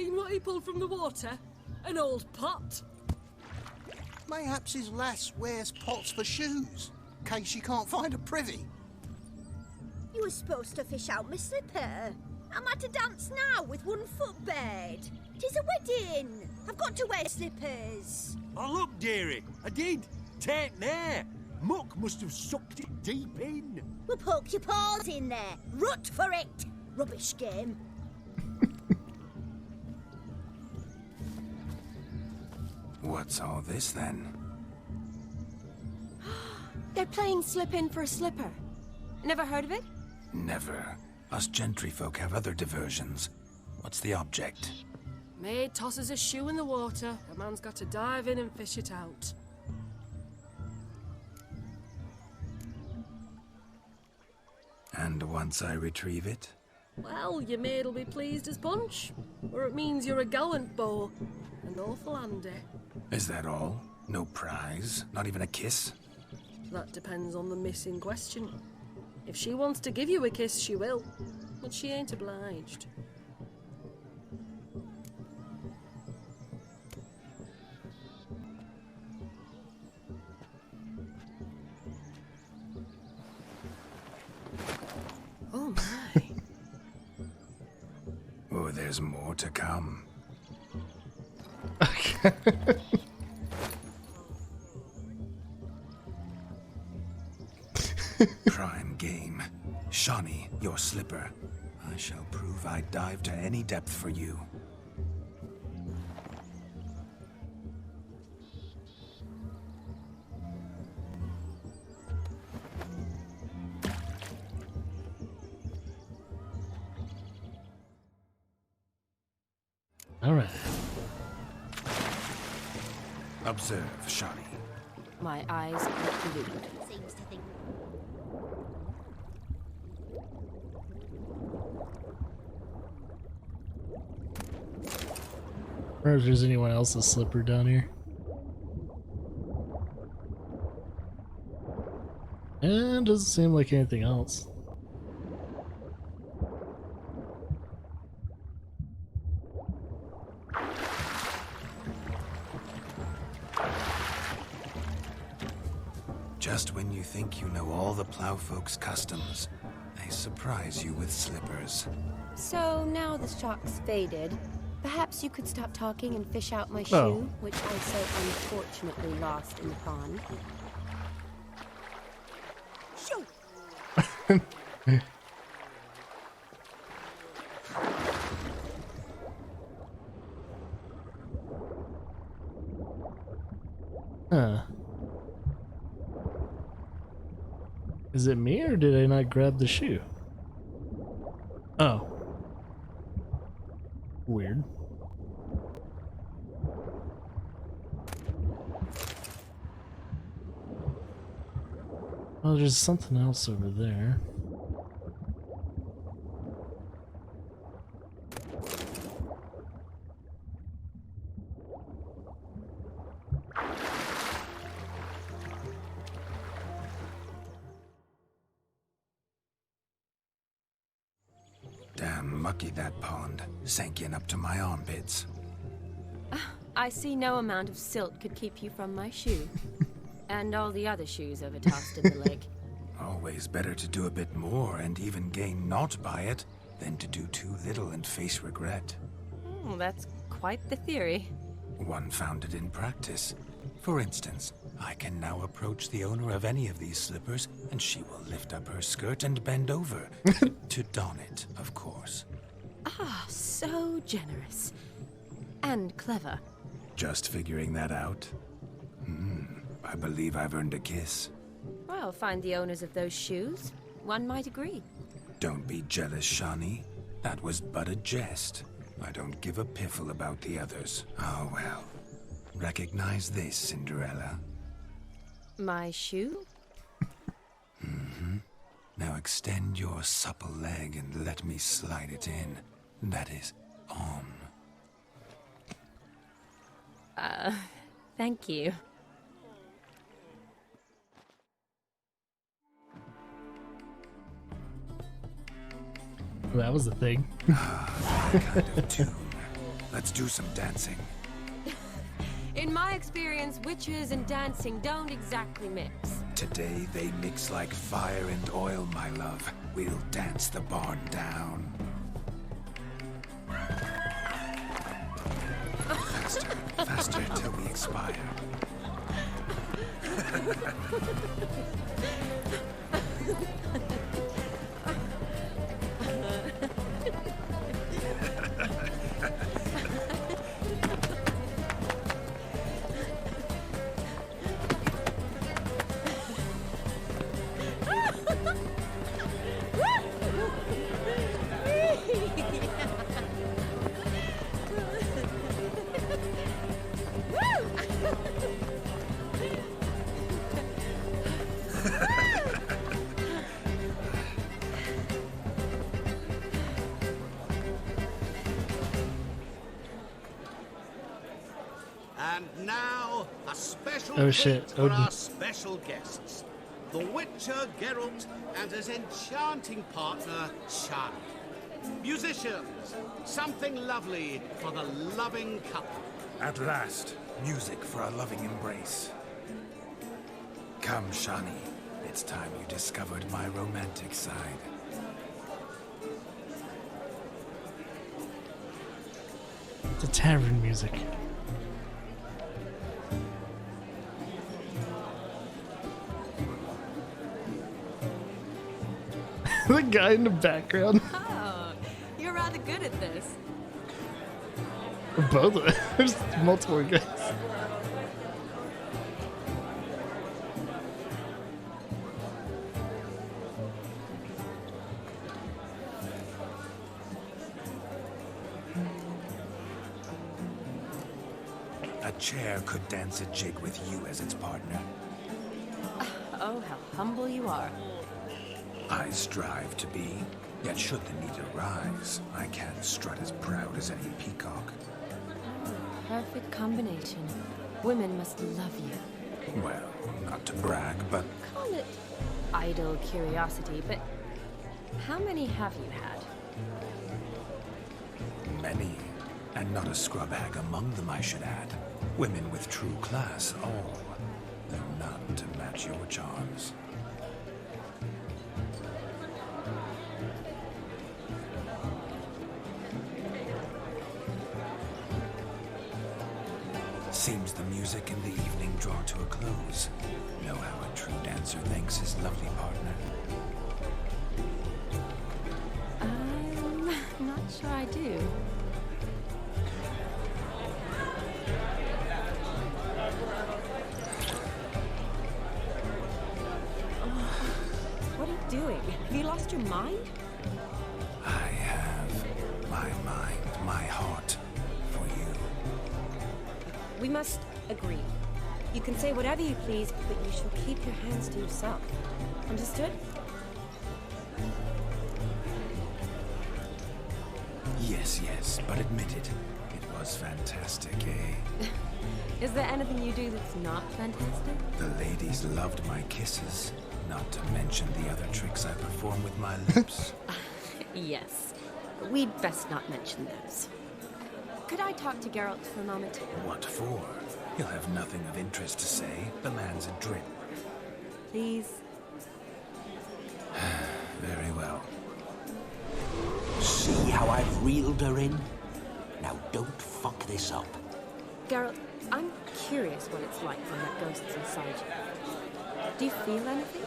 Seen what he pulled from the water? An old pot. Mayhaps his lass wears pots for shoes, in case she can't find a privy. You were supposed to fish out my slipper. Am I to dance now with 1 foot bared? 'Tis a wedding. I've got to wear slippers. Oh, look, dearie, I did. Take there. Muck must have sucked it deep in. Well, poke your paws in there. Rut for it. Rubbish game. What's all this then? They're playing slip in for a slipper. Never heard of it? Never. Us gentry folk have other diversions. What's the object? Maid tosses a shoe in the water. A man's got to dive in and fish it out. And once I retrieve it? Well, your maid'll be pleased as punch. Or it means you're a gallant beau. And awful handy. Is that all? No prize? Not even a kiss? That depends on the miss in question. If she wants to give you a kiss, she will. But she ain't obliged. Oh my. Oh, there's more to come. Prime game. Shawnee, your slipper. I shall prove I'd dive to any depth for you. All right. Observe, Shawnee. My eyes are glued. Seems to think. I wonder if there's anyone else's slipper down here. And doesn't seem like anything else. Just when you think you know all the plowfolk's customs, they surprise you with slippers. So now the shock's faded. Perhaps you could stop talking and fish out my shoe, Oh. which I so unfortunately lost in the pond. Shoo! Huh. Is it me or did I not grab the shoe? Oh. Weird. Oh, there's something else over there. Damn mucky that pond. Sank in up to my armpits. I see no amount of silt could keep you from my shoe. And all the other shoes overtossed in the lake. Always better to do a bit more and even gain naught by it than to do too little and face regret. Oh, that's quite the theory. One founded in practice. For instance, I can now approach the owner of any of these slippers, and she will lift up her skirt and bend over. To don it, of course. Ah, so generous. And clever. Just figuring that out? I believe I've earned a kiss. Well, find the owners of those shoes. One might agree. Don't be jealous, Shawnee. That was but a jest. I don't give a piffle about the others. Oh well. Recognize this, Cinderella. My shoe? Now extend your supple leg and let me slide it in. That is, on. Thank you. That was the thing. Kind of tune. Let's do some dancing. In my experience, witches and dancing don't exactly mix. Today they mix like fire and oil, my love. We'll dance the barn down. Faster, faster till we expire. And now, a special Oh, shit. treat for Odin. our special guests. The Witcher Geralt and his enchanting partner, Shani. Musicians, something lovely for the loving couple. At last, music for a loving embrace. Come, Shani. It's time you discovered my romantic side. The tavern music. The guy in the background. Oh, you're rather good at this. Both of them. There's multiple guys. A chair could dance a jig with you as its partner. Oh, how humble you are. I strive to be, yet should the need arise, I can strut as proud as any peacock. Perfect combination. Women must love you. Well, not to brag, but Call it idle curiosity, but how many have you had? many. And not a scrub hag among them, I should add. Women with true class, all. Though none to match your charms. Seems the music and the evening draw to a close. Know how a true dancer thanks his lovely partner. I'm not sure I do. What are you doing? Have you lost your mind? I have my mind, my heart for you. We must agree. You can say whatever you please, but you shall keep your hands to yourself. Understood? Yes, yes, but admit it. It was fantastic, eh? Is there anything you do that's not fantastic? The ladies loved my kisses, not to mention the other tricks I perform with my lips. Yes. We'd best not mention those. Could I talk to Geralt for a moment? What for? He'll have nothing of interest to say. The man's a drip. Please? Very well. See how I've reeled her in? Now don't fuck this up. Geralt, I'm curious what it's like when that ghost's inside you. Do you feel anything?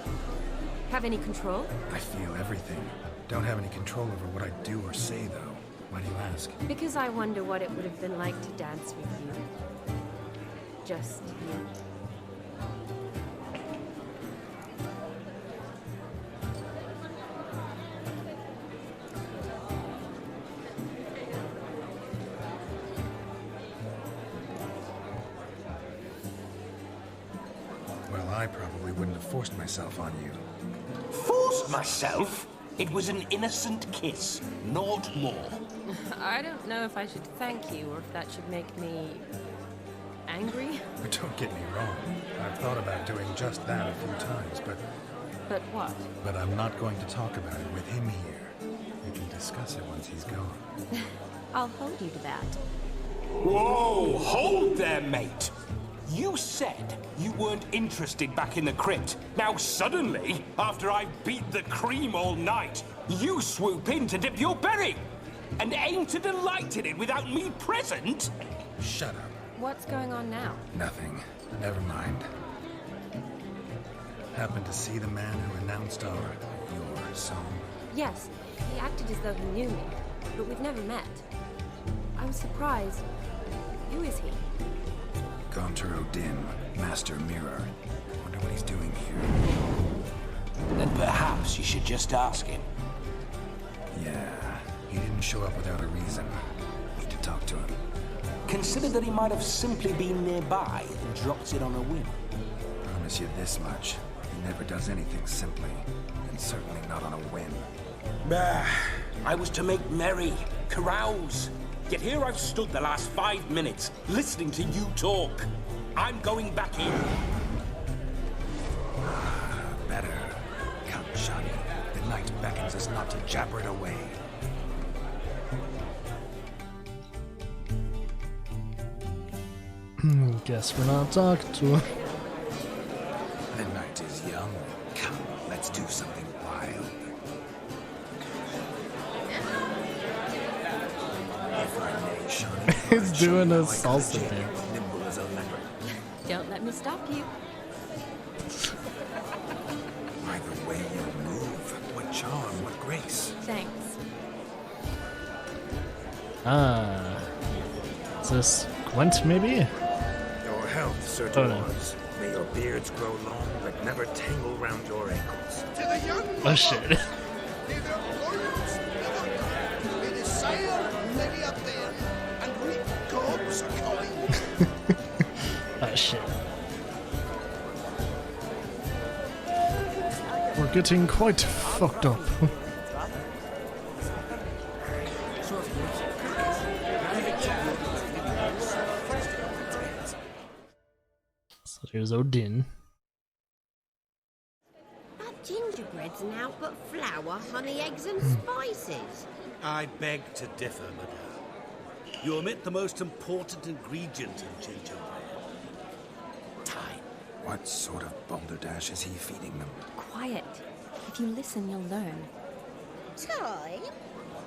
Have any control? I feel everything. Don't have any control over what I do or say, though. Why do you ask? Because I wonder what it would have been like to dance with you. Just you. Well, I probably wouldn't have forced myself on you. Forced myself? It was an innocent kiss, naught more. I don't know if I should thank you or if that should make me angry. Don't get me wrong. I've thought about doing just that a few times, But what? but I'm not going to talk about it with him here. We can discuss it once he's gone. I'll hold you to that. Whoa, hold there, mate. You said you weren't interested back in the crypt. Now suddenly, after I've beat the cream all night, you swoop in to dip your berry and aim to delight in it without me present? Shut up. What's going on now? Nothing. Never mind. Happened to see the man who announced your song? Yes, he acted as though he knew me, but we've never met. I was surprised. Who is he? Gaunter Odin, Master Mirror. Wonder what he's doing here. Then perhaps you should just ask him. Yeah, he didn't show up without a reason. Need to talk to him. Consider that he might have simply been nearby and dropped it on a whim. Promise you this much. He never does anything simply, and certainly not on a whim. Bah, I was to make merry, carouse. Yet here I've stood the last 5 minutes, listening to you talk. I'm going back in. Better. Come, Shani. The night beckons us not to jabber it away. Guess we're not talking to him. The night is young. Come, let's do something wild. If I may, Shani, He's I'll show doing you a how I salsa cut a jig, dance. nimble as a leopard. Don't let me stop you. By the way you move, what charm, what grace. Thanks. Is this Gwent, maybe? Your health, Sir Oh, no. Dwarves. May your beards grow long, but never tangle round your ankles. To the young Oh, shit. neither words, neither cry. May the sire many up there, and we gods are calling. Oh, shit. We're getting quite fucked up. So here's Odin. That gingerbread's now but flour, honey, eggs and spices. I beg to differ, madame. You omit the most important ingredient in gingerbread. Time. What sort of balderdash is he feeding them? Quiet. If you listen, you'll learn. Time?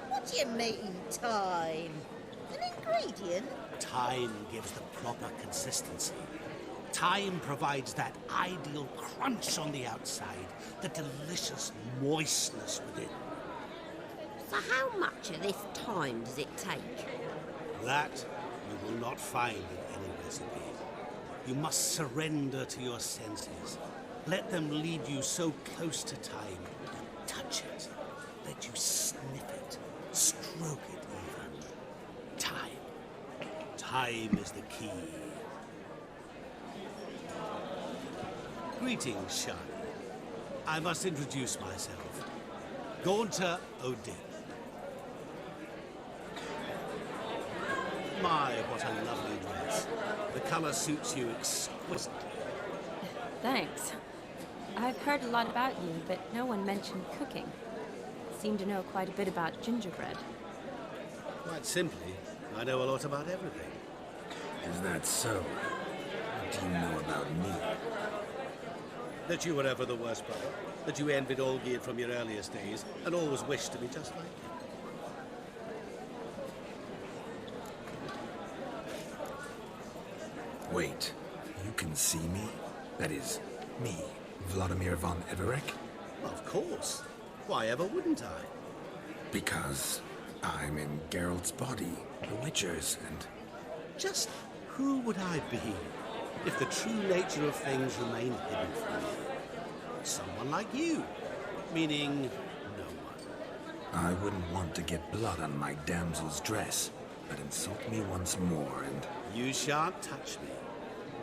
What do you mean, time? An ingredient? Time gives the proper consistency. Time provides that ideal crunch on the outside, the delicious moistness within. So how much of this time does it take? That you will not find in any recipe. You must surrender to your senses. Let them lead you so close to time. Touch it. Let you sniff it. Stroke it even. Time. Time is the key. Greetings, Shani. I must introduce myself. Gaunter Odin. My, what a lovely dress. The color suits you exquisitely. Thanks. I've heard a lot about you, but no one mentioned cooking. Seem to know quite a bit about gingerbread. Quite simply, I know a lot about everything. Is that so? What do you know about me? That you were ever the worst brother. That you envied Olgierd from your earliest days, and always wished to be just like him. Wait, you can see me? That is, me, Vladimir von Everec? Of course. Why ever wouldn't I? Because I'm in Geralt's body, the Witcher's, and... Just who would I be if the true nature of things remained hidden from me? Someone like you. Meaning, no one. I wouldn't want to get blood on my damsel's dress, but insult me once more and... You shan't touch me.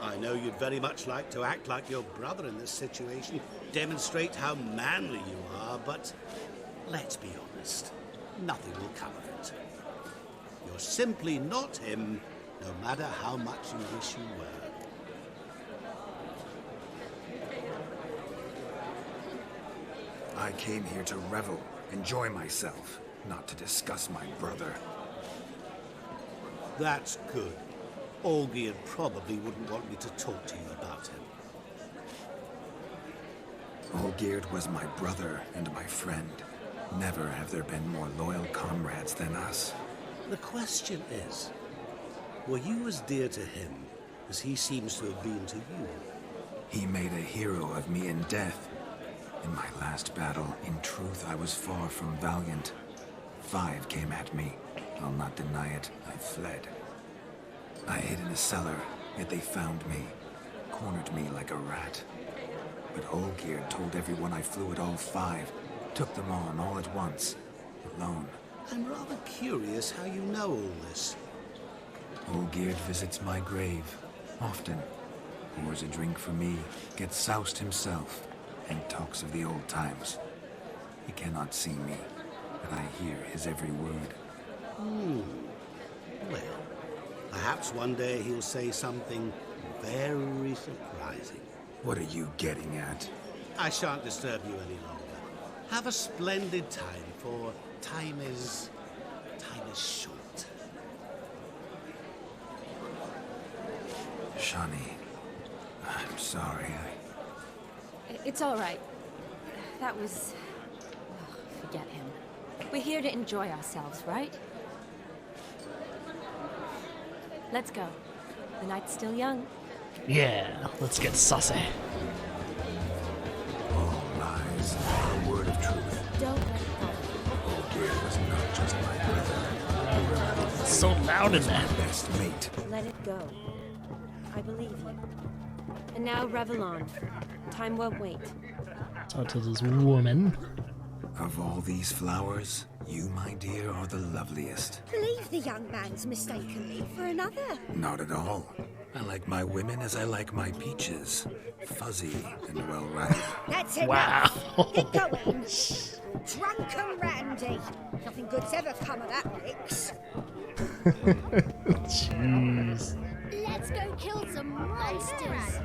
I know you'd very much like to act like your brother in this situation, demonstrate how manly you are, but let's be honest, nothing will come of it. You're simply not him, no matter how much you wish you were. I came here to revel, enjoy myself, not to discuss my brother. That's good. Olgierd probably wouldn't want me to talk to you about him. Olgierd was my brother and my friend. Never have there been more loyal comrades than us. The question is, were you as dear to him as he seems to have been to you? He made a hero of me in death. In my last battle, in truth, I was far from valiant. 5 came at me. I'll not deny it, I fled. I hid in a cellar, yet they found me, cornered me like a rat. But Olgierd told everyone I flew at all 5, took them on all at once, alone. I'm rather curious how you know all this. Olgierd visits my grave, often. Pours a drink for me, gets soused himself, and talks of the old times. He cannot see me, but I hear his every word. Well, perhaps one day he'll say something very surprising. What are you getting at? I shan't disturb you any longer. Have a splendid time, for time is short. Shani, I'm sorry. It's all right. That was... Oh, forget him. We're here to enjoy ourselves, right? Let's go. The night's still young. Yeah, let's get saucy. All lies, a word of truth. Don't let it go. Olgierd was not just my brother. It's so loud in there. Best mate. Let it go. I believe you. And now revel on. Time won't wait. Talk to this woman. Of all these flowers, you, my dear, are the loveliest. Believe the young man's mistaken me for another. Not at all. I like my women as I like my peaches. Fuzzy and well-rounded. That's enough. Wow. Get going. Drunken Randy. Nothing good's ever come of that mix. Jeez. Let's go kill some monsters.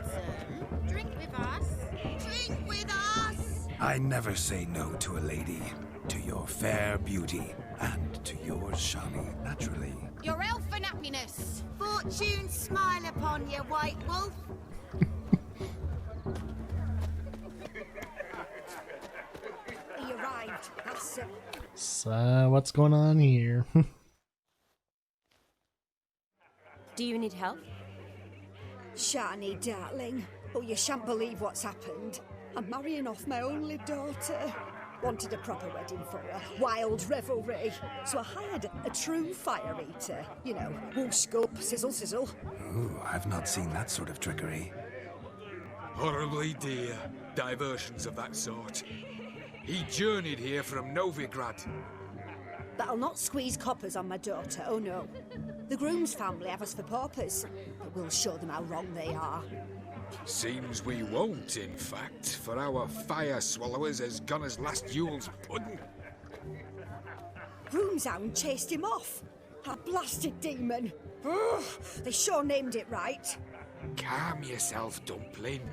Drink with us. Drink with us. I never say no to a lady. To your fair beauty. And to yours, Shani, naturally. Your elfin happiness. Fortune smile upon you, White Wolf. He arrived. That's it. So, what's going on here? Do you need help? Shani, darling. Oh, you shan't believe what's happened. I'm marrying off my only daughter. Wanted a proper wedding for her. Wild revelry. So I hired a true fire eater. You know, whoosh, scoop, sizzle, sizzle. Ooh, I've not seen that sort of trickery. Horribly dear diversions of that sort. He journeyed here from Novigrad. But I'll not squeeze coppers on my daughter, oh no. The groom's family have us for paupers, but we'll show them how wrong they are. Seems we won't, in fact, for our fire swallowers has gone as last Yule's pudding. Groom's hound chased him off. A blasted demon. Ugh, they sure named it right. Calm yourself, Dumpling.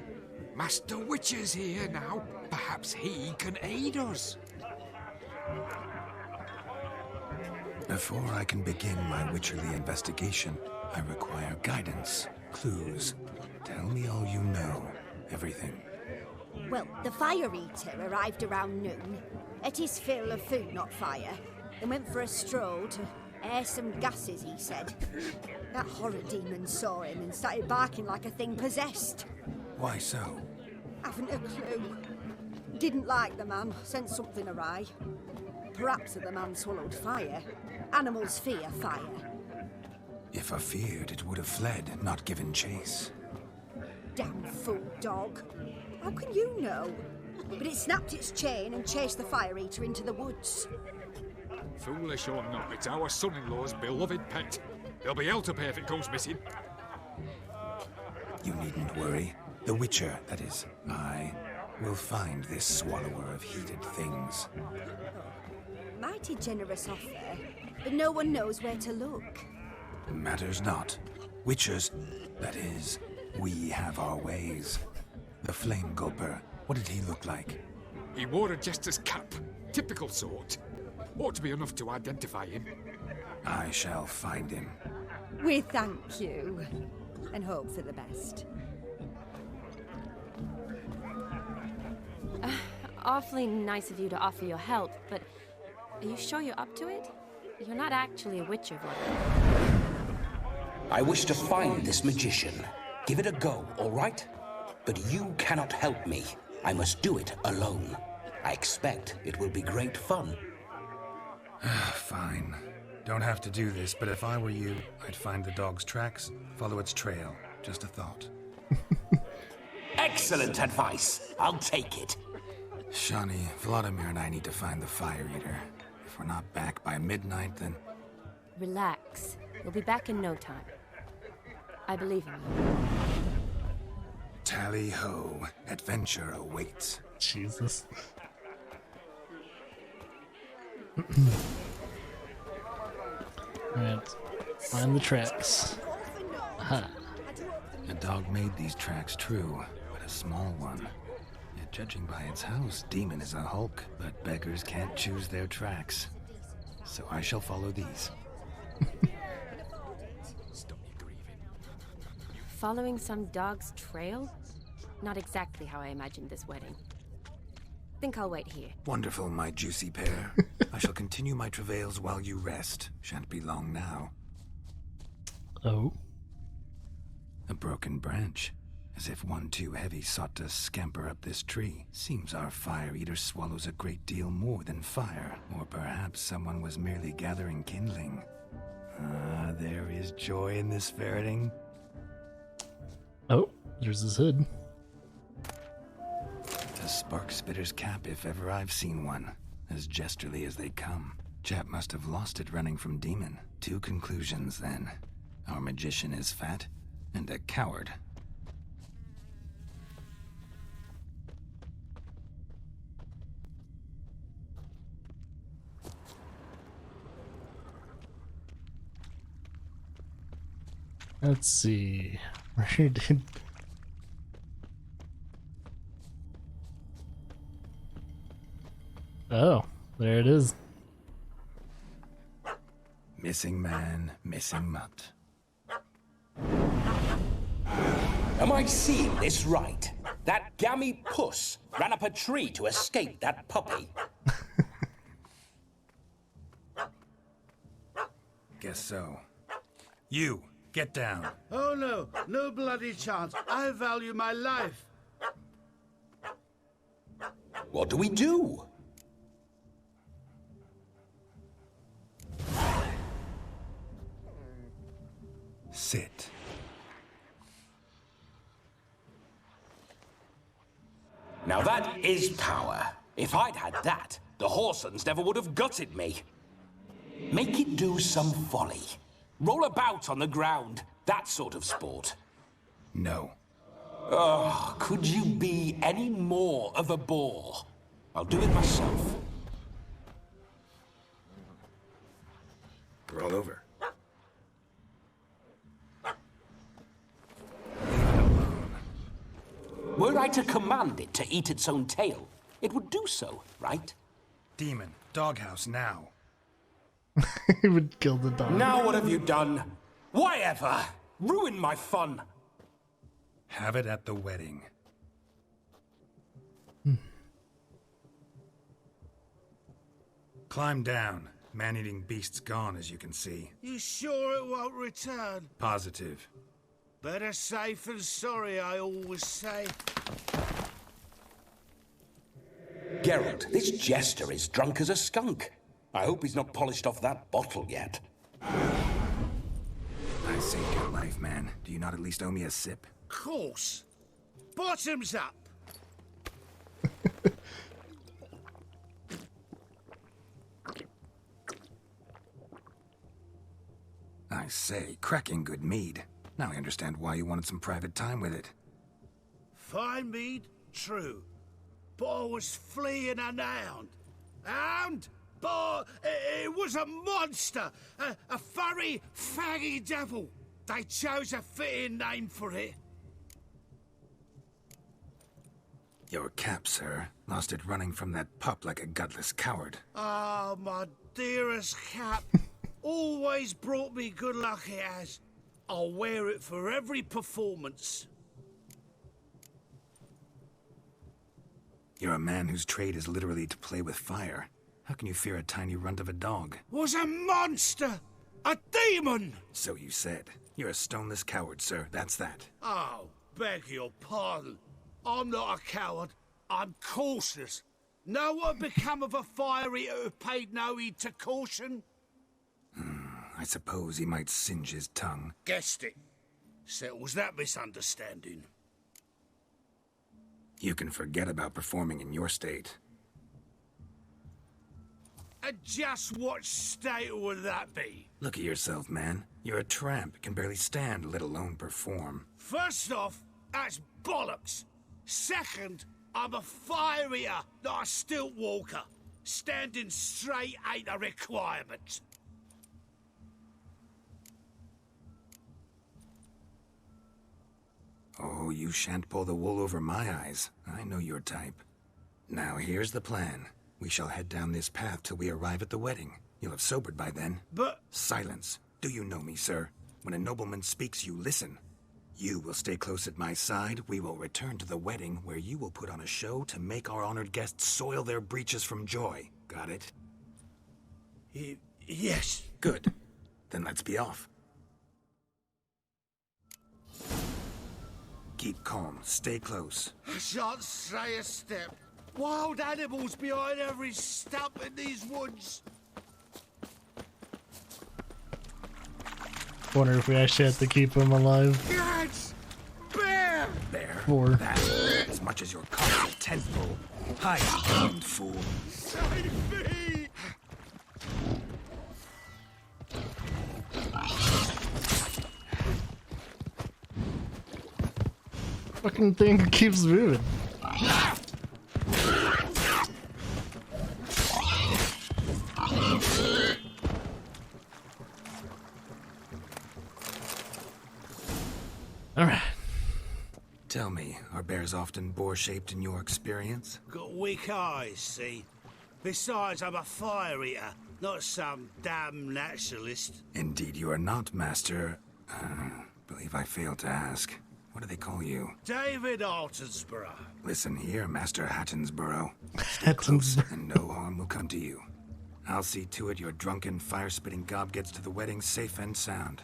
Master Witcher's here now. Perhaps he can aid us. Before I can begin my witcherly investigation, I require guidance, clues. Tell me all you know. Everything. Well, the fire eater arrived around noon, ate his fill of food, not fire, and went for a stroll to air some gases, he said. That horror demon saw him and started barking like a thing possessed. Why so? Haven't a clue. Didn't like the man, sent something awry. Perhaps the man swallowed fire. Animals fear fire. If I feared, it would have fled, not given chase. Damn fool dog. How can you know? But it snapped its chain and chased the fire eater into the woods. Foolish or not, it's our son-in-law's beloved pet. He'll be hell to pay if it goes missing. You needn't worry. The Witcher, that is, I, will find this swallower of heated things. Mighty generous offer, but no one knows where to look. Matters not. Witchers, that is, we have our ways. The Flame Gulper, what did he look like? He wore a jester's cap. Typical sort. Ought to be enough to identify him. I shall find him. We thank you and hope for the best. Awfully nice of you to offer your help, but are you sure you're up to it? You're not actually a witcher, Vlad. I wish to find this magician. Give it a go, all right? But you cannot help me. I must do it alone. I expect it will be great fun. Fine. Don't have to do this, but if I were you, I'd find the dog's tracks, follow its trail. Just a thought. Excellent advice. I'll take it. Shani, Vladimir and I need to find the Fire Eater. If we're not back by midnight, then... Relax. We'll be back in no time. I believe in you. Tally-ho. Adventure awaits. Jesus. Alright. Find the tracks. Aha. A dog made these tracks true, but a small one. Yet judging by its house, Demon is a hulk, but beggars can't choose their tracks. So I shall follow these. Following some dog's trail? Not exactly how I imagined this wedding. Think I'll wait here. Wonderful, my juicy pair. I shall continue my travails while you rest. Shan't be long now. Oh. A broken branch. As if one too heavy sought to scamper up this tree. Seems our Fire Eater swallows a great deal more than fire. Or perhaps someone was merely gathering kindling. Ah, there is joy in this ferreting. Oh, there's his hood. A spark spitter's cap if ever I've seen one. As jesterly as they come. Chap must have lost it running from Demon. Two conclusions then. Our magician is fat, and a coward. Let's see. Where did... Oh, there it is. Missing man, missing mutt. Am I seeing this right? That gammy puss ran up a tree to escape that puppy. Guess so. You, get down. Oh no, no bloody chance. I value my life. What do we do? Sit. Now that is power. If I'd had that, the Horsons never would have gutted me. Make it do some folly. Roll about on the ground. That sort of sport. No. Oh, could you be any more of a bore? I'll do it myself. Roll over. Were I to command it to eat its own tail, it would do so, right? Demon, doghouse now. He would kill the dog. Now what have you done? Why ever? Ruin my fun. Have it at the wedding. Climb down. Man-eating beast's gone, as you can see. You sure it won't return? Positive. Better safe than sorry, I always say. Geralt, this jester is drunk as a skunk. I hope he's not polished off that bottle yet. I saved your life, man. Do you not at least owe me a sip? Course. Bottoms up. I say, cracking good mead. Now I understand why you wanted some private time with it. Fine mead, true. But I was fleeing an hound. Hound? But it was a monster. A furry, faggy devil. They chose a fitting name for it. Your cap, sir. Lost it running from that pup like a gutless coward. Ah, my dearest Cap. Always brought me good luck, it has. I'll wear it for every performance. You're a man whose trade is literally to play with fire. How can you fear a tiny runt of a dog? Was a monster! A demon! So you said. You're a stoneless coward, sir. That's that. Oh, beg your pardon. I'm not a coward. I'm cautious. Know what become of a fire eater who paid no heed to caution? I suppose he might singe his tongue. Guessed it. Settles that misunderstanding. You can forget about performing in your state. And just what state would that be? Look at yourself, man. You're a tramp, can barely stand, let alone perform. First off, that's bollocks. Second, I'm a fire eater, not a stilt walker. Standing straight ain't a requirement. Oh, you shan't pull the wool over my eyes. I know your type. Now, here's the plan. We shall head down this path till we arrive at the wedding. You'll have sobered by then. But... Silence. Do you know me, sir? When a nobleman speaks, you listen. You will stay close at my side. We will return to the wedding, where you will put on a show to make our honored guests soil their breeches from joy. Got it? Yes. Good. Then let's be off. Keep calm. Stay close. I shan't stray a step. Wild animals behind every stump in these woods. Wonder if we actually have to keep him alive. Cats! Bear! Bear? Or... That, as much as your cost a tenfold. Hide, you damned fool. Save me! Fucking thing keeps moving. Alright. Tell me, are bears often boar-shaped in your experience? Got weak eyes, see? Besides, I'm a fire eater, not some damn naturalist. Indeed you are not, Master... believe I failed to ask. What do they call you? David Altonsborough. Listen here, Master Hattonsborough. Stay close, and no harm will come to you. I'll see to it your drunken, fire-spitting gob gets to the wedding safe and sound.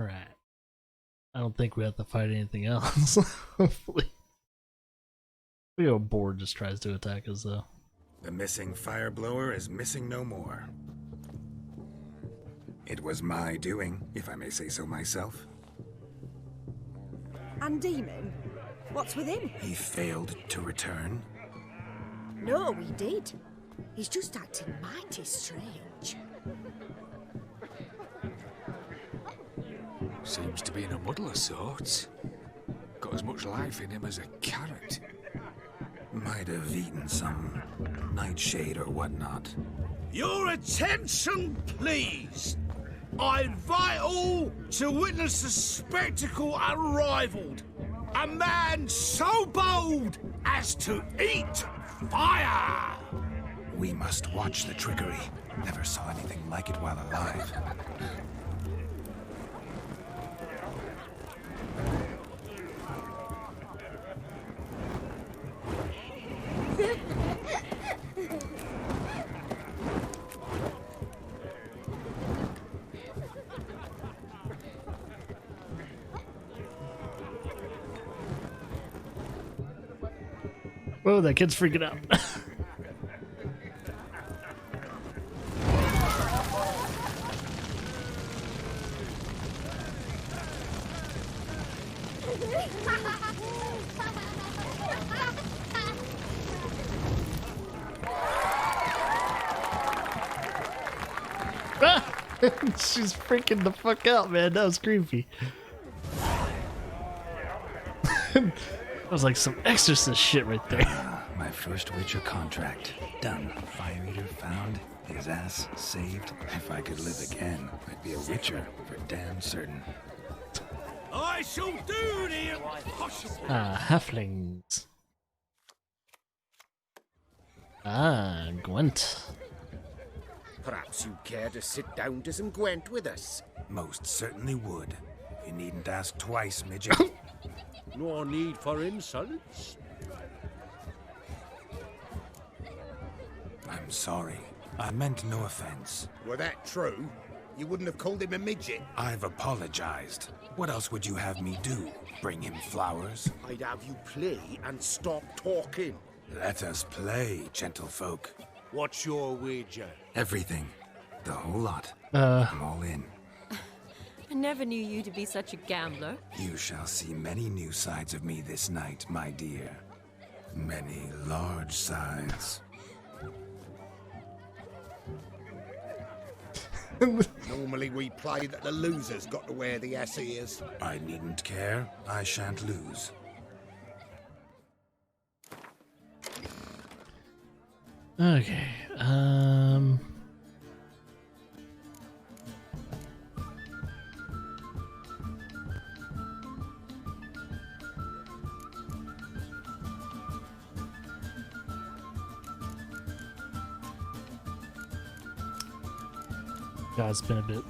Alright. I don't think we have to fight anything else. Hopefully. We go board just tries to attack us though. The missing fire blower is missing no more. It was my doing, if I may say so myself. And Demon? What's with him? He failed to return. No, he did. He's just acting mighty strange. Seems to be in a muddle of sorts. Got as much life in him as a carrot. Might have eaten some nightshade or whatnot. Your attention, please! I invite all to witness the spectacle unrivaled. A man so bold as to eat fire! We must watch the trickery. Never saw anything like it while alive. Whoa, that kid's freaking out. She's freaking the fuck out, man. That was creepy. That was like some Exorcist shit right there. My first Witcher contract. Done. Fire Eater found. His ass saved. If I could live again, I'd be a Witcher for damn certain. I shall do the impossible. Ah, halflings. Ah, Gwent. Perhaps you'd care to sit down to some Gwent with us. Most certainly would. You needn't ask twice, midget. No need for insults. I'm sorry. I meant no offense. Were that true, you wouldn't have called him a midget. I've apologized. What else would you have me do? Bring him flowers? I'd have you play and stop talking. Let us play, gentlefolk. What's your wager? Everything. The whole lot. I'm all in. I never knew you to be such a gambler. You shall see many new sides of me this night, my dear. Many large sides. Normally we play that the losers got to wear the ass ears. I needn't care. I shan't lose. Okay, God, it's been a bit.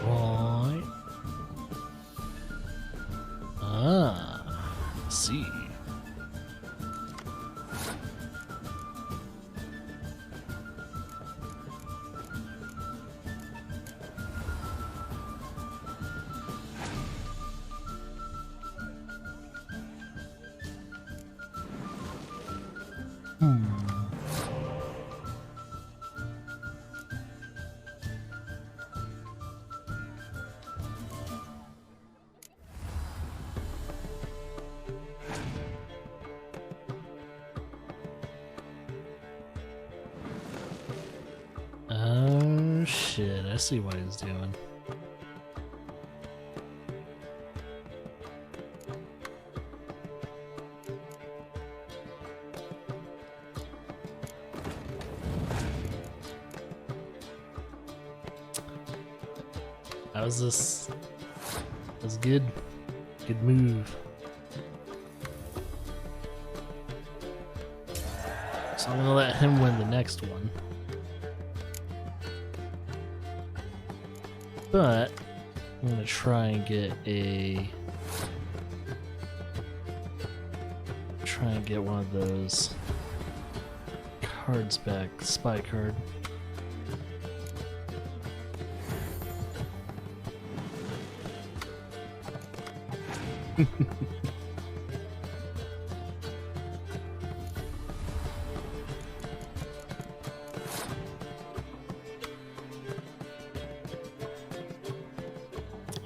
Alright. Ah, I see. Oh shit, I see what he's doing. How is this? That's good. Good move. So I'm gonna let him win the next one. But I'm gonna try and get one of those cards back, spy card.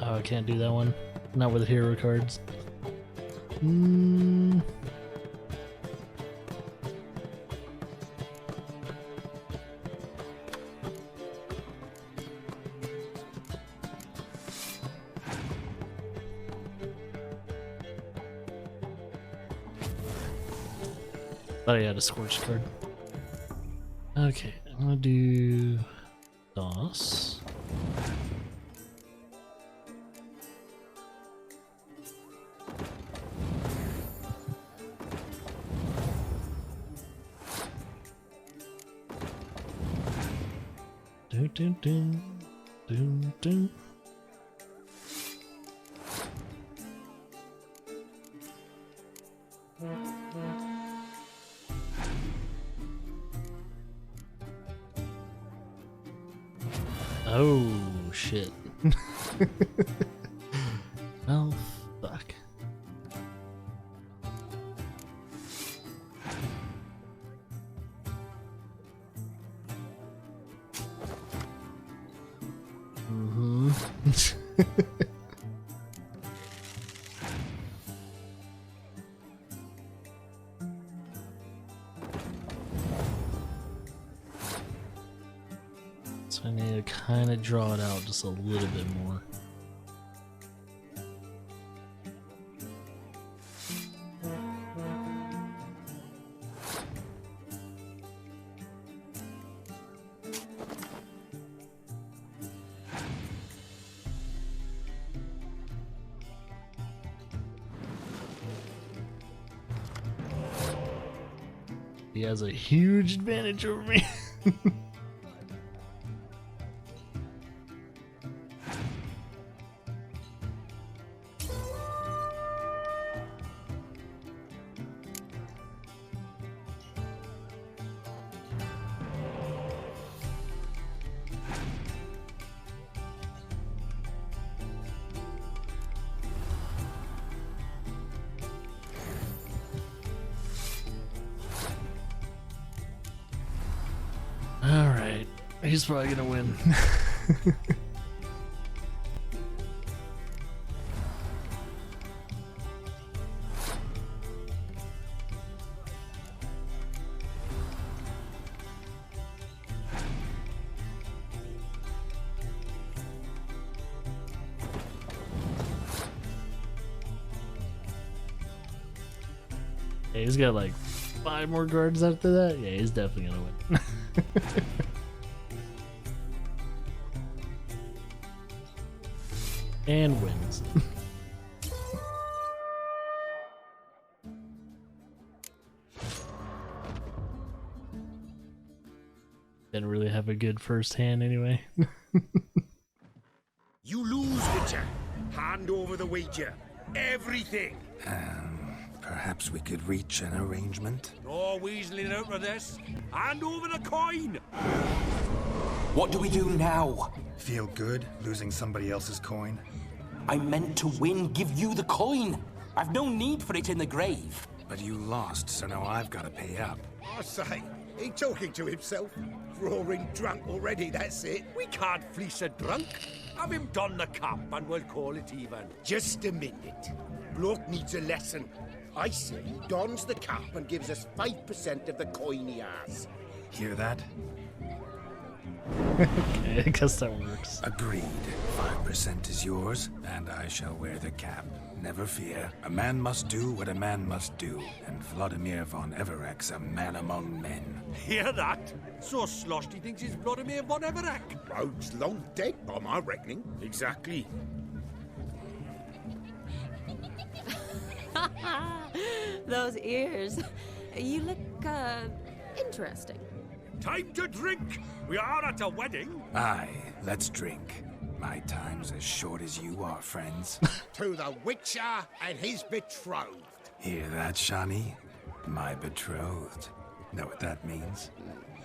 Oh, I can't do that one. Not with hero cards. Thought I had a Scorch card. Okay, I'm gonna do DOS. Dun, dun, dun, dun, dun. Oh shit. Oh fuck. Mm-hmm. So I need to kind of draw it out just a little bit more. He has a huge advantage over me. Alright, he's probably gonna win. Hey, he's got like 5 more guards after that? Yeah, he's definitely gonna win. And wins. Didn't really have a good first hand anyway. You lose, Witcher. Hand over the wager. Everything. Perhaps we could reach an arrangement? No weaseling out of this. Hand over the coin! What do we do now? Feel good losing somebody else's coin? I meant to win, give you the coin. I've no need for it in the grave. But you lost, so now I've got to pay up. I say, he talking to himself. Roaring drunk already, that's it. We can't fleece a drunk. Have him don the cap and we'll call it even. Just a minute. Bloke needs a lesson. I say he dons the cap and gives us 5% of the coin he has. Hear that? Okay, I guess that works. Agreed. 5% is yours, and I shall wear the cap. Never fear. A man must do what a man must do, and Vladimir von Everek's a man among men. Hear that? So sloshed he thinks he's Vladimir von Everek. Rogue's long dead by my reckoning. Exactly. Those ears. You look, interesting. Time to drink! We are at a wedding. Aye, let's drink. My time's as short as you are, friends. To the Witcher and his betrothed. Hear that, Shani? My betrothed. Know what that means?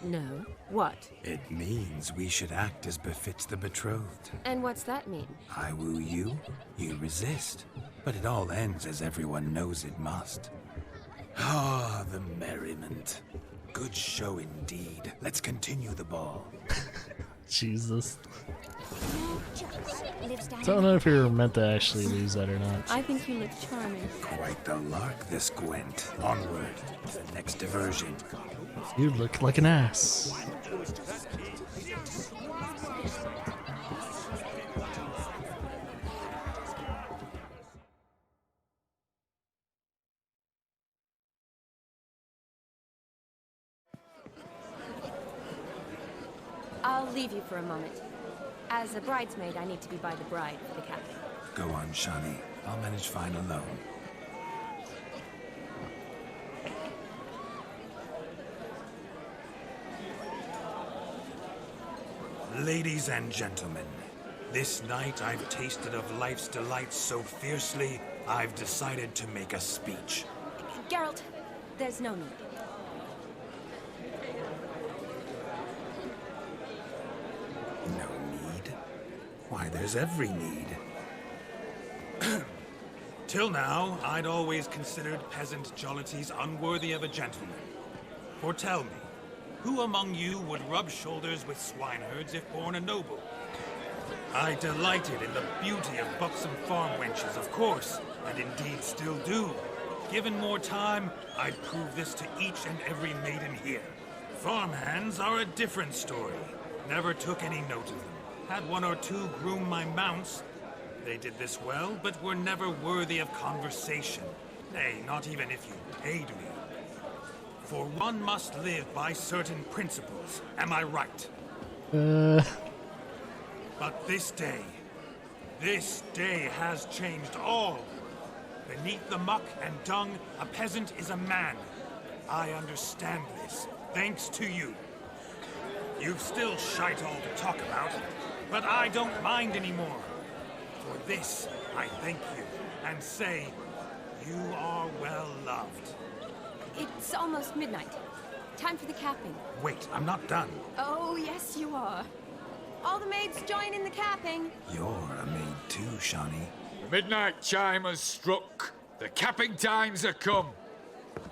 No. What? It means we should act as befits the betrothed. And what's that mean? I woo you, you resist. But it all ends as everyone knows it must. Ah, the merriment. Good show indeed. Let's continue the ball. Jesus. Don't know if you're meant to actually lose that or not. I think you look charming. Quite the lark, this Gwent. Onward to the next diversion. You look like an ass. I'll leave you for a moment. As a bridesmaid, I need to be by the bride for the captain. Go on, Shani. I'll manage fine alone. Ladies and gentlemen, this night I've tasted of life's delights so fiercely, I've decided to make a speech. Geralt, there's no need. No need? Why, there's every need. Till now, I'd always considered peasant jollities unworthy of a gentleman. For tell me, who among you would rub shoulders with swineherds if born a noble? I delighted in the beauty of buxom farm wenches, of course, and indeed still do. Given more time, I'd prove this to each and every maiden here. Farmhands are a different story. Never took any note of them. Had one or two groom my mounts. They did this well, but were never worthy of conversation. Nay, not even if you paid me. For one must live by certain principles, am I right? But this day has changed all. Beneath the muck and dung, a peasant is a man. I understand this, thanks to you. You've still shite all to talk about, but I don't mind anymore. For this, I thank you, and say, you are well loved. It's almost midnight. Time for the capping. Wait, I'm not done. Oh, yes, you are. All the maids join in the capping. You're a maid too, Shawnee. The midnight chime has struck. The capping times are come.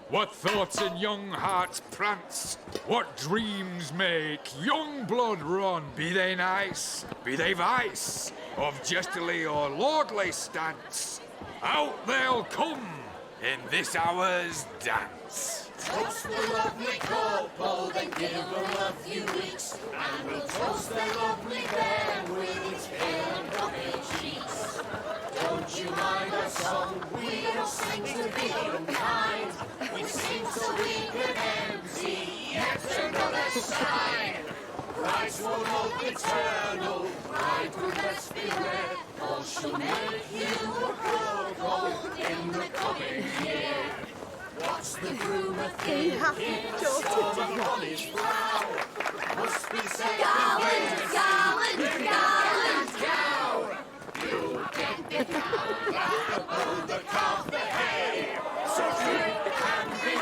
What thoughts in young hearts prance? What dreams make young blood run? Be they nice, be they vice, of jestly or lordly stance, out they'll come in this hour's dance. Toast the lovely couple, then give them a few weeks, and we'll toast the lovely bear with its pale and rugged cheeks. Don't you mind our song? We don't sing to be unkind. We sing so we can empty yet another side. Price won't hold eternal, pride will best beware, or she'll make you a couple in the coming year. What's the groom a thinking? Storm on his brow. Must be said Garland, garland, garland. cow. You get the cow, hold the calf the hay. So drink and be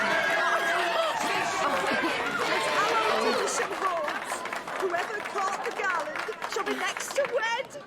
Tradition holds. Whoever caught the garland shall be next to wed.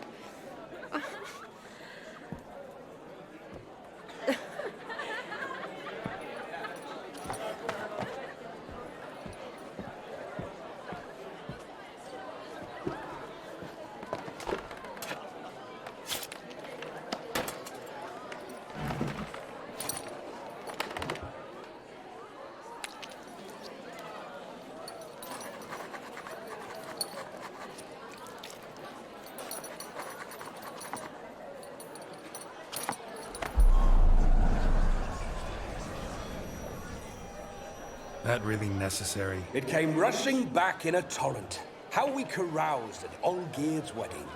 That really necessary? It came rushing back in a torrent. How we caroused at Olgierd's wedding.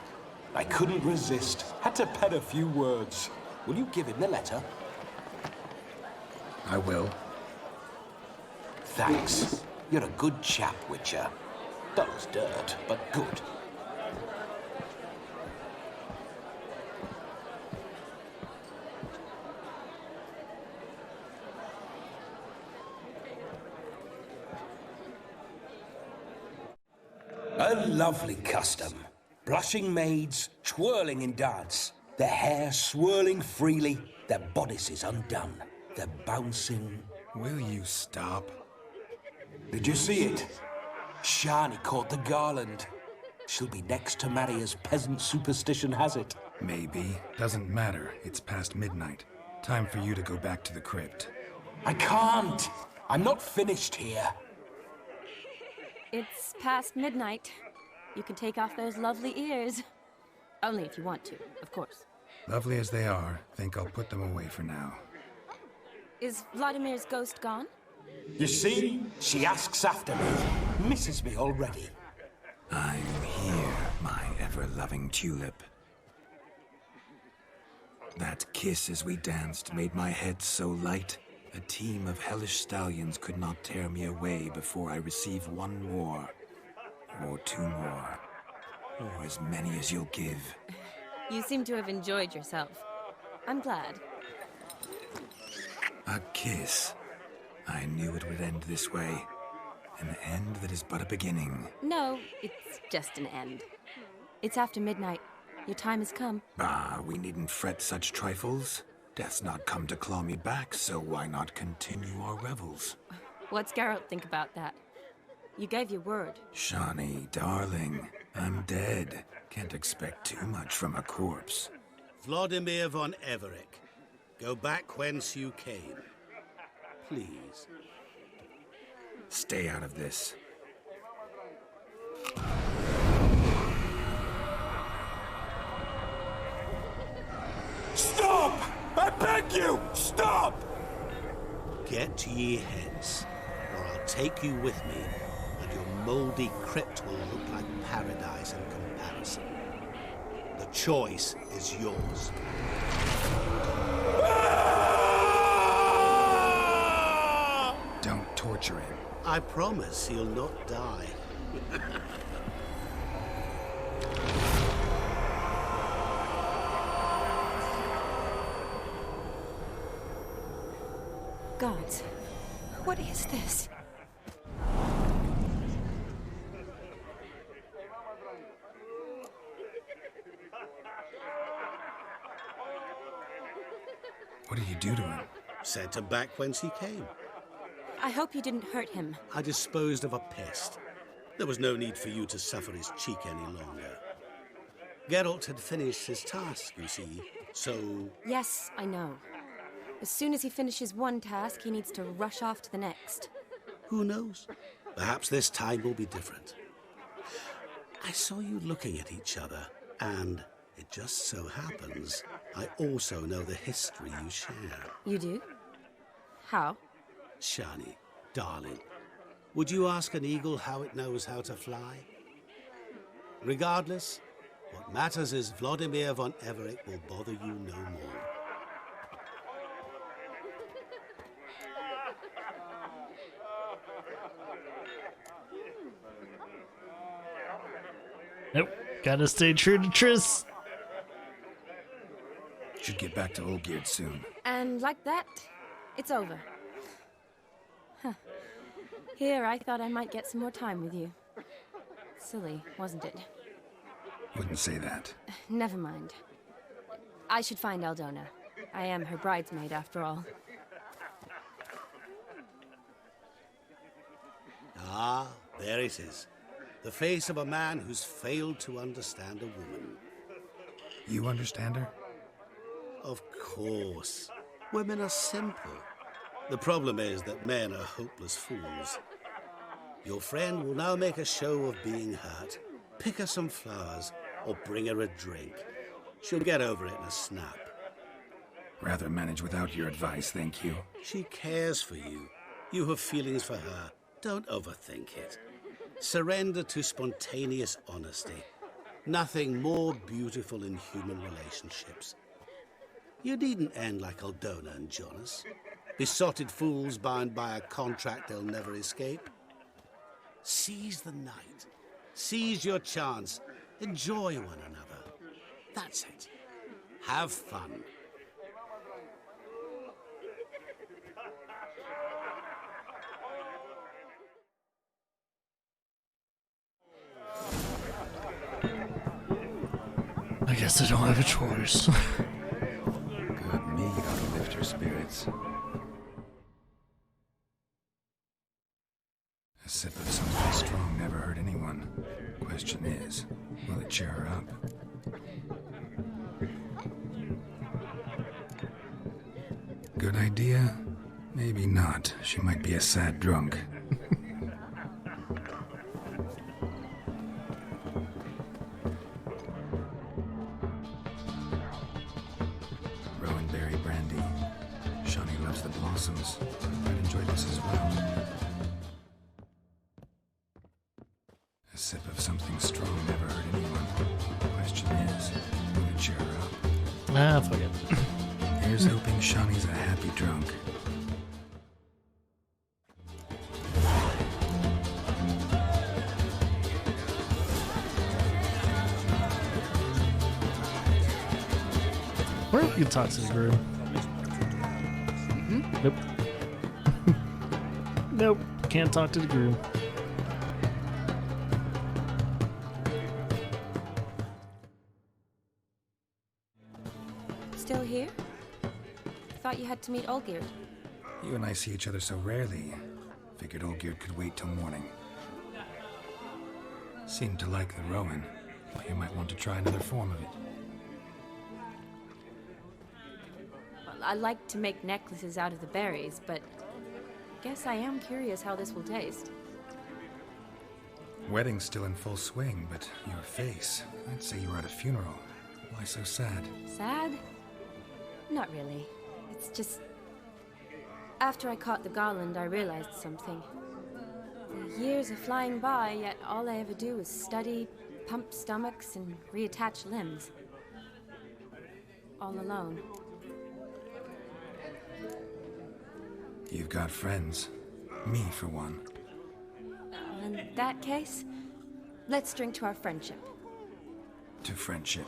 I couldn't resist. Had to pen a few words. Will you give him the letter? I will. Thanks. You're a good chap, Witcher. Dull as dirt, but good. A lovely custom. Blushing maids, twirling in dance, their hair swirling freely, their bodices undone, their bouncing... Will you stop? Did you see it? Shani caught the garland. She'll be next to marry as peasant superstition has it. Maybe. Doesn't matter. It's past midnight. Time for you to go back to the crypt. I can't. I'm not finished here. It's past midnight. You can take off those lovely ears. Only if you want to, of course. Lovely as they are, think I'll put them away for now. Is Vladimir's ghost gone? You see? She asks after me. Misses me already. I'm here, my ever-loving tulip. That kiss as we danced made my head so light. A team of hellish stallions could not tear me away before I receive one more. Or two more. Or as many as you'll give. You seem to have enjoyed yourself. I'm glad. A kiss. I knew it would end this way. An end that is but a beginning. No, it's just an end. It's after midnight. Your time has come. Ah, we needn't fret such trifles. Death's not come to claw me back, so why not continue our revels? What's Geralt think about that? You gave your word. Shawnee, darling, I'm dead. Can't expect too much from a corpse. Vladimir von Everick, go back whence you came. Please. Stay out of this. Stop! I beg you! Stop! Get ye hence, or I'll take you with me, and your mouldy crypt will look like paradise in comparison. The choice is yours. Don't torture him. I promise he'll not die. Gods, what is this? What did you do to him? Sent him back whence he came. I hope you didn't hurt him. I disposed of a pest. There was no need for you to suffer his cheek any longer. Geralt had finished his task, you see, so... Yes, I know. As soon as he finishes one task, he needs to rush off to the next. Who knows? Perhaps this time will be different. I saw you looking at each other, and it just so happens I also know the history you share. You do? How? Shani, darling, would you ask an eagle how it knows how to fly? Regardless, what matters is Vladimir von Everick will bother you no more. Nope. Gotta stay true to Triss. Should get back to Olgierd soon. And like that, it's over. Huh. Here, I thought I might get some more time with you. Silly, wasn't it? Wouldn't say that. Never mind. I should find Aldona. I am her bridesmaid, after all. Ah, there it is. The face of a man who's failed to understand a woman. You understand her? Of course. Women are simple. The problem is that men are hopeless fools. Your friend will now make a show of being hurt, pick her some flowers, or bring her a drink. She'll get over it in a snap. Rather manage without your advice, thank you. She cares for you. You have feelings for her. Don't overthink it. Surrender to spontaneous honesty. Nothing more beautiful in human relationships. You needn't end like Aldona and Jonas. Besotted fools bound by a contract they'll never escape. Seize the night. Seize your chance. Enjoy one another. That's it. Have fun. I guess I don't have a choice. Good mead ought to lift your spirits. A sip of something strong never hurt anyone. Question is, will it cheer her up? Good idea? Maybe not. She might be a sad drunk. Rowan berry brandy. Shawnee loves the blossoms. I'd enjoy this as well. A sip of something strong never hurt anyone. Question is, will it cheer her up? Ah, fuck it. Here's hoping Shawnee's a happy drunk. Or you can talk to the groom. Nope. Nope. Can't talk to the groom. Still here? Thought you had to meet Olgierd. You and I see each other so rarely. Figured Olgierd could wait till morning. Seemed to like the Rowan. Thought you might want to try another form of it. Well, I like to make necklaces out of the berries, but guess I am curious how this will taste. Wedding's still in full swing, but your face, I'd say you were at a funeral. Why so sad? Sad? Not really. It's just... After I caught the garland, I realized something. The years are flying by, yet all I ever do is study, pump stomachs, and reattach limbs. All alone. You've got friends. Me, for one. In that case, let's drink to our friendship. To friendship.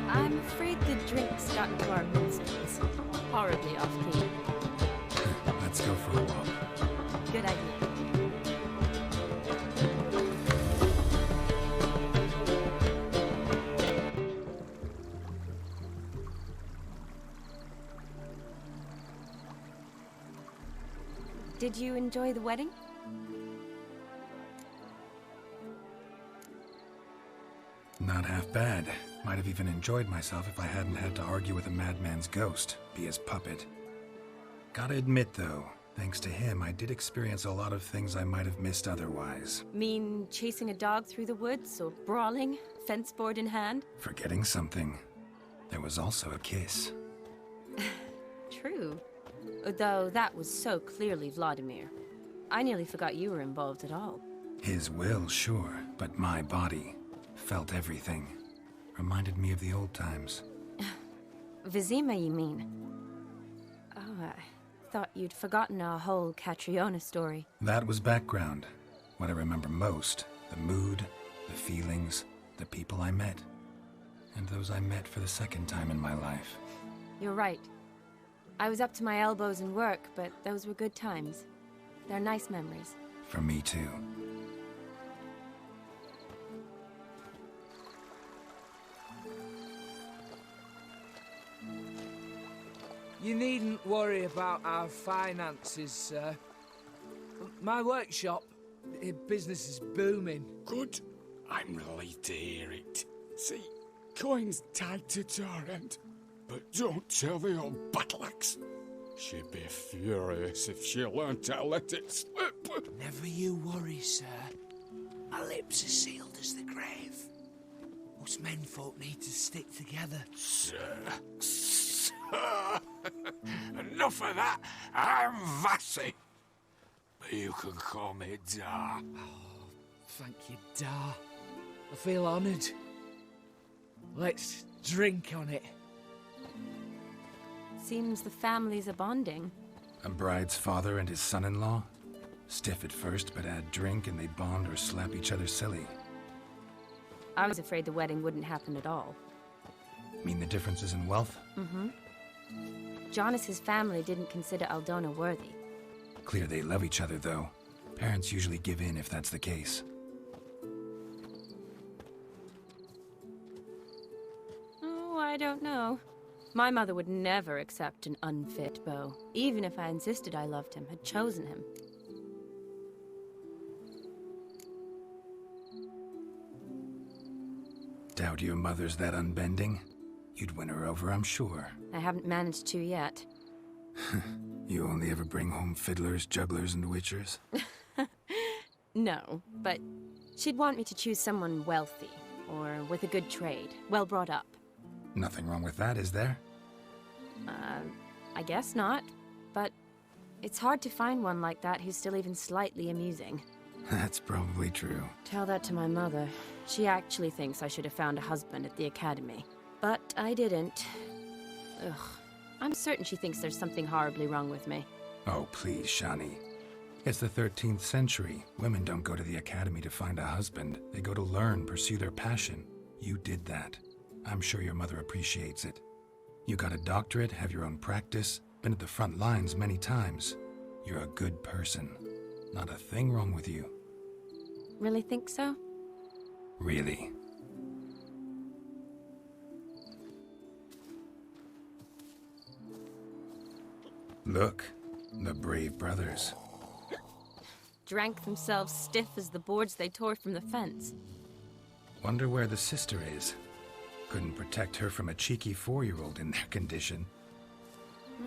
I'm afraid the drink's got into our minstrels. Horribly off-key. Let's go for a walk. Good idea. Did you enjoy the wedding? Not half bad. Might have even enjoyed myself if I hadn't had to argue with a madman's ghost, be his puppet. Gotta admit, though, thanks to him, I did experience a lot of things I might have missed otherwise. Mean chasing a dog through the woods, or brawling, fence board in hand? Forgetting something. There was also a kiss. True. Though that was so clearly Vladimir. I nearly forgot you were involved at all. His will, sure, but my body felt everything. Reminded me of the old times. Vizima, you mean? Oh, I thought you'd forgotten our whole Catriona story. That was background. What I remember most, the mood, the feelings, the people I met. And those I met for the second time in my life. You're right. I was up to my elbows in work, but those were good times. They're nice memories. For me, too. You needn't worry about our finances, sir. My workshop, business is booming. Good. I'm relieved to hear it. See, coin's tied to Torrent. But don't tell the old battleaxe. She'd be furious if she learned to let it slip. Never you worry, sir. My lips are sealed as the grave. Us menfolk need to stick together. Sir. Enough of that. I'm Vassy. But you can call me Dar. Oh, thank you, Dar. I feel honoured. Let's drink on it. Seems the families are bonding. A bride's father and his son-in-law? Stiff at first, but add drink and they bond or slap each other silly. I was afraid the wedding wouldn't happen at all. Mean the differences in wealth? Mm-hmm. Jonas's family didn't consider Aldona worthy. Clear they love each other, though. Parents usually give in if that's the case. Oh, I don't know. My mother would never accept an unfit beau, even if I insisted I loved him, had chosen him. Doubt your mother's that unbending? You'd win her over, I'm sure. I haven't managed to yet. You only ever bring home fiddlers, jugglers, and witchers? No, but she'd want me to choose someone wealthy, or with a good trade, well brought up. Nothing wrong with that, is there? I guess not, but it's hard to find one like that who's still even slightly amusing. That's probably true. Tell that to my mother. She actually thinks I should have found a husband at the academy. But I didn't. Ugh. I'm certain she thinks there's something horribly wrong with me. Oh, please, Shani. It's the 13th century. Women don't go to the academy to find a husband. They go to learn, pursue their passion. You did that. I'm sure your mother appreciates it. You got a doctorate, have your own practice, been at the front lines many times. You're a good person. Not a thing wrong with you. Really think so? Really. Look, The brave brothers. Drank themselves stiff as the boards they tore from the fence. Wonder where the sister is. Couldn't protect her from a cheeky 4-year-old in their condition.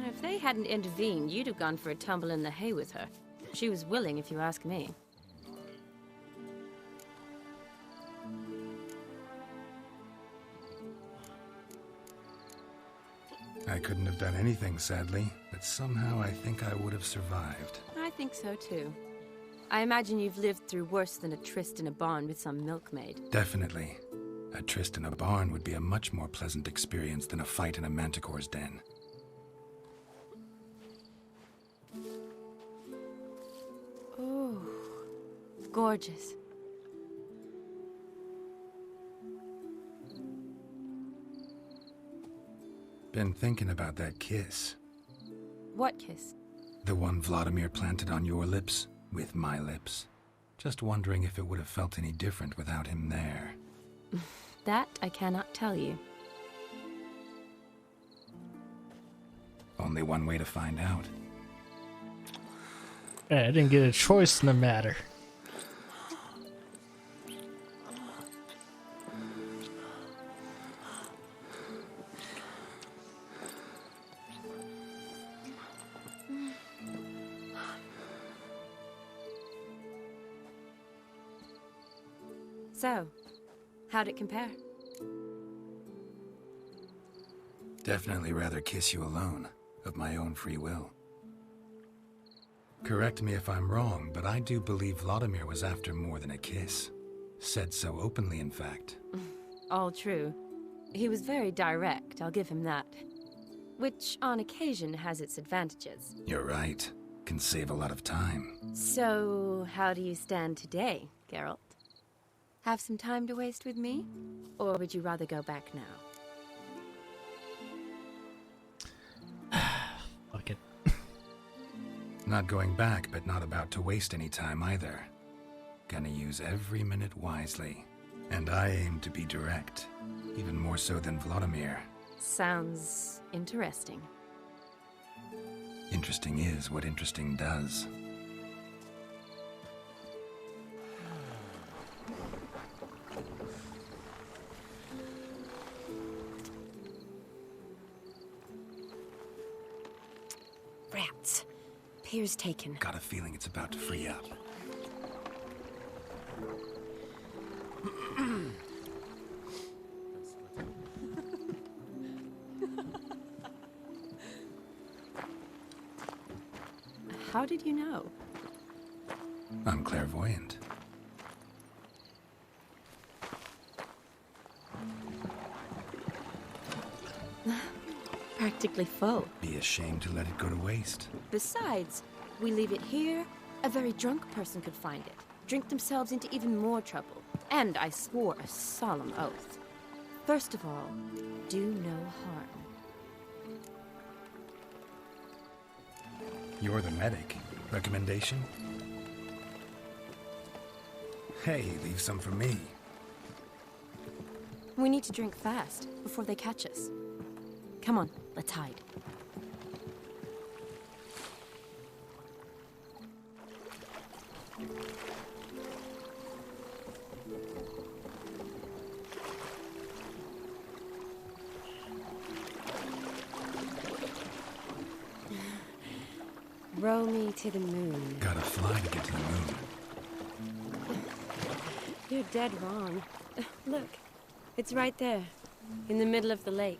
If they hadn't intervened, you'd have gone for a tumble in the hay with her. She was willing, if you ask me. I couldn't have done anything, sadly, but somehow I think I would have survived. I think so, too. I imagine you've lived through worse than a tryst in a barn with some milkmaid. Definitely. A tryst in a barn would be a much more pleasant experience than a fight in a manticore's den. Oh, gorgeous. Been thinking about that kiss. What kiss? The one Vladimir planted on your lips, with my lips. Just wondering if it would have felt any different without him there. That I cannot tell you. Only one way to find out. Hey, I didn't get a choice in the matter. So, how'd it compare? Definitely rather kiss you alone, of my own free will. Correct me if I'm wrong, but I do believe Vladimir was after more than a kiss. Said so openly, in fact. All true. He was very direct, I'll give him that. Which, on occasion, has its advantages. You're right. Can save a lot of time. So, how do you stand today, Geralt? Have some time to waste with me? Or would you rather go back now? Fuck it. Not going back, but not about to waste any time either. Gonna use every minute wisely. And I aim to be direct. Even more so than Vladimir. Sounds interesting. Interesting is what interesting does. Rats. Pier's taken. Got a feeling it's about to free up. How did you know? I'm clairvoyant. Practically full. Be ashamed to let it go to waste. Besides, we leave it here, a very drunk person could find it, drink themselves into even more trouble. And I swore a solemn oath. First of all, do no harm. You're the medic. Recommendation? Hey, leave some for me. We need to drink fast, before they catch us. Come on, let's hide. Row me to the moon. Gotta fly to get to the moon. You're dead wrong. Look, it's right there, in the middle of the lake.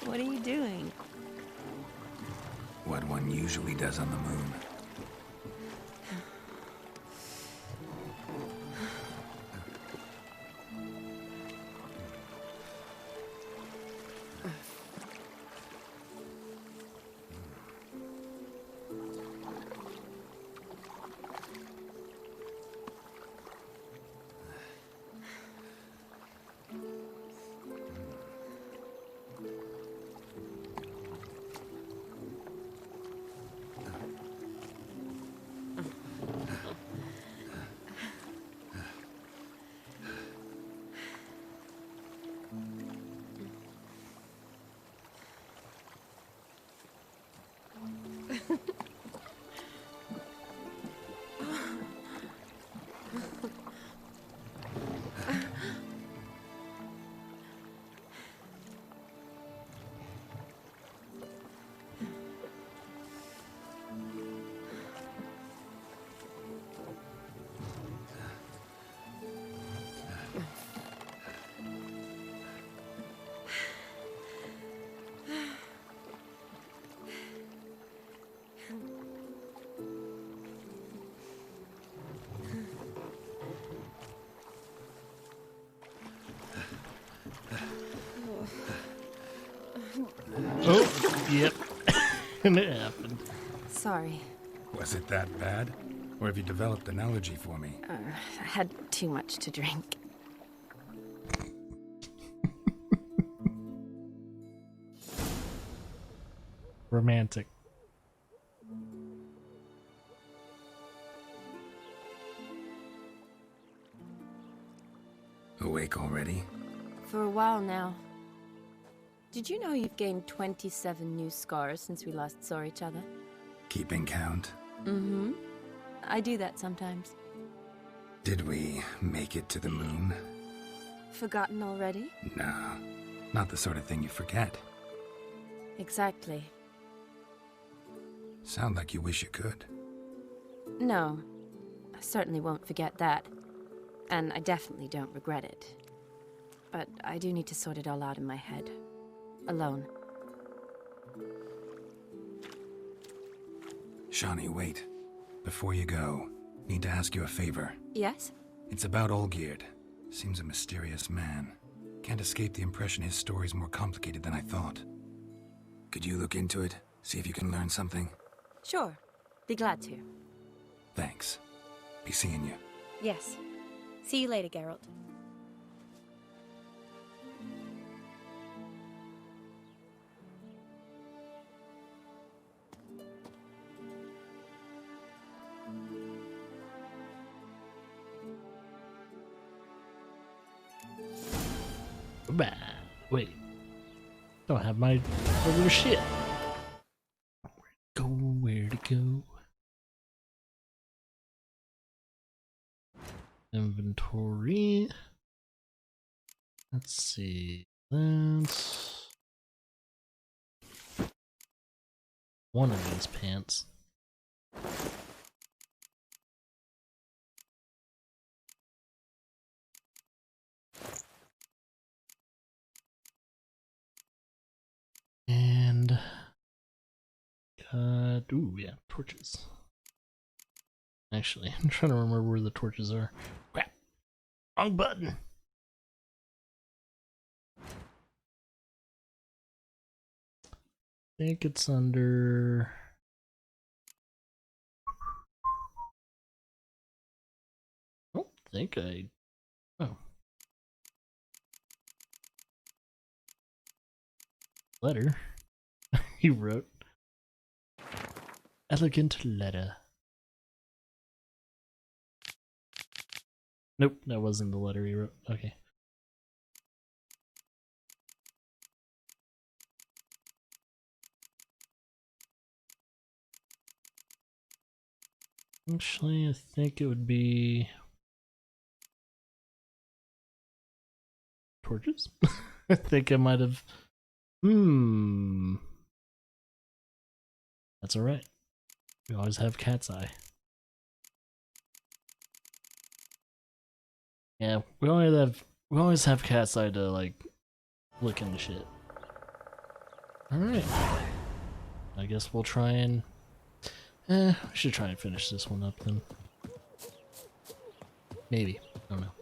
What are you doing? What one usually does on the moon. Yep. And it happened. Sorry. Was it that bad? Or have you developed an allergy for me? I had too much to drink. Romantic. Awake already? For a while now. Did you know you've gained 27 new scars since we last saw each other? Keeping count? Mm-hmm. I do that sometimes. Did we make it to the moon? Forgotten already? Nah, not the sort of thing you forget. Exactly. Sound like you wish you could. No, I certainly won't forget that. And I definitely don't regret it. But I do need to sort it all out in my head. Alone. Shani, wait. Before you go, need to ask you a favor. Yes? It's about Olgierd. Seems a mysterious man. Can't escape the impression his story's more complicated than I thought. Could you look into it? See if you can learn something? Sure. Be glad to. Thanks. Be seeing you. Yes. See you later, Geralt. Bah. Wait. Don't have my regular shit. Where to go? Inventory. Let's see. That's one of these pants. And ooh, yeah, torches. Actually, I'm trying to remember where the torches are. Crap. Wrong button. I think it's under... I don't think I... Oh. Letter he wrote. Elegant letter. Nope, that wasn't the letter he wrote. Okay. Actually, I think it would be torches. I think I might have. That's alright. We always have cat's eye. Yeah, we always have cat's eye to like look into shit. Alright. I guess we'll try and we should try and finish this one up then. Maybe. I don't know.